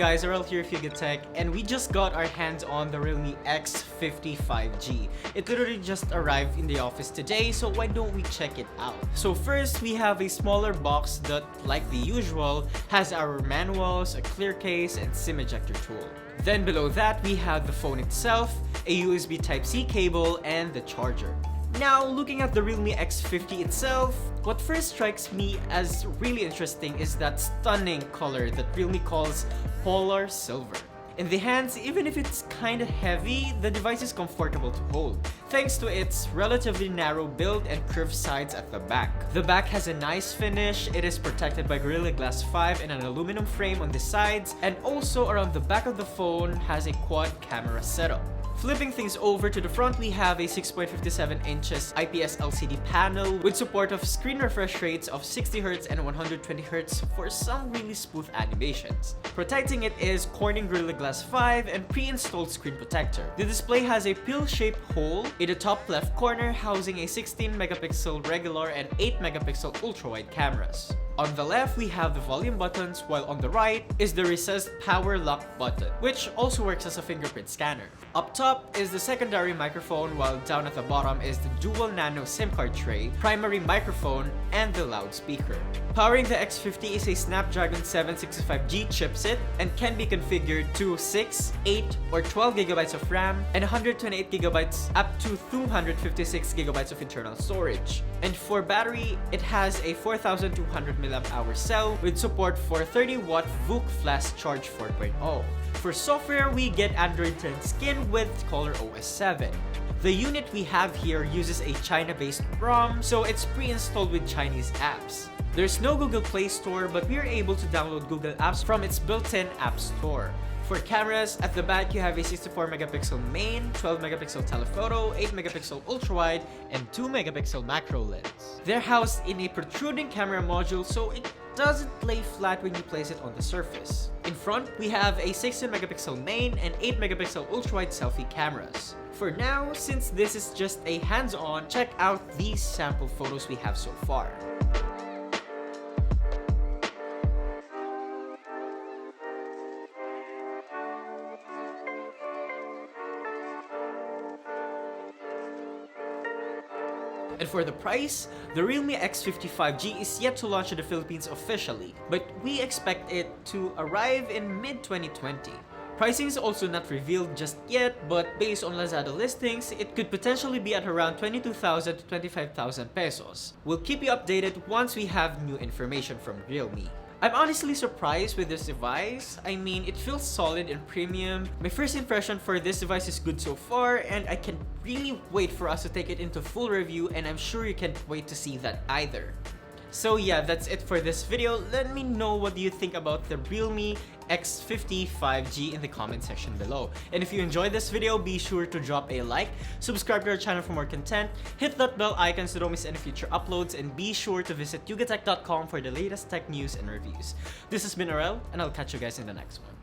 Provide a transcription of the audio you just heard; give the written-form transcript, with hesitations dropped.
guys, Earl here with Tech, and we just got our hands on the Realme X50 5G. It literally just arrived in the office today, so why don't we check it out? So first, we have a smaller box that, like the usual, has our manuals, a clear case, and SIM ejector tool. Then below that, we have the phone itself, a USB Type-C cable, and the charger. Now, looking at the Realme X50 itself, what first strikes me as really interesting is that stunning color that Realme calls Polar Silver. In the hands, even if it's kinda heavy, the device is comfortable to hold, thanks to its relatively narrow build and curved sides at the back. The back has a nice finish, it is protected by Gorilla Glass 5 and an aluminum frame on the sides, and also around the back of the phone has a quad camera setup. Flipping things over to the front, we have a 6.57 inches IPS LCD panel with support of screen refresh rates of 60Hz and 120Hz for some really smooth animations. Protecting it is Corning Gorilla Glass 5 and pre-installed screen protector. The display has a pill-shaped hole in the top left corner housing a 16-megapixel regular and 8-megapixel ultra-wide cameras. On the left, we have the volume buttons, while on the right is the recessed power lock button, which also works as a fingerprint scanner. Up top is the secondary microphone, while down at the bottom is the dual nano SIM card tray, primary microphone, and the loudspeaker. Powering the X50 is a Snapdragon 765G chipset and can be configured to 6, 8, or 12GB of RAM and 128GB up to 256GB of internal storage. And for battery, it has a 4200 mAh cell with support for 30-watt VOOC Fast Charge 4.0. For software, we get Android 10 Skin with ColorOS 7. The unit we have here uses a China-based ROM, so it's pre-installed with Chinese apps. There's no Google Play Store, but we are able to download Google Apps from its built-in App Store. For cameras, at the back you have a 64-megapixel main, 12-megapixel telephoto, 8-megapixel ultra-wide, and 2-megapixel macro lens. They're housed in a protruding camera module, so it doesn't lay flat when you place it on the surface. In front, we have a 16-megapixel main and 8-megapixel ultra-wide selfie cameras. For now, since this is just a hands-on, check out these sample photos we have so far. And for the price, the Realme X50 5G is yet to launch in the Philippines officially, but we expect it to arrive in mid-2020. Pricing is also not revealed just yet, but based on Lazada listings, it could potentially be at around 22,000 to 25,000 pesos. We'll keep you updated once we have new information from Realme. I'm honestly surprised with this device. I mean, it feels solid and premium. My first impression for this device is good so far, and I can really wait for us to take it into full review, and I'm sure you can't wait to see that either. So yeah, that's it for this video. Let me know what you think about the Realme X50 5G in the comment section below. And if you enjoyed this video, be sure to drop a like, subscribe to our channel for more content, hit that bell icon so don't miss any future uploads, and be sure to visit yugatech.com for the latest tech news and reviews. This has been Arel, and I'll catch you guys in the next one.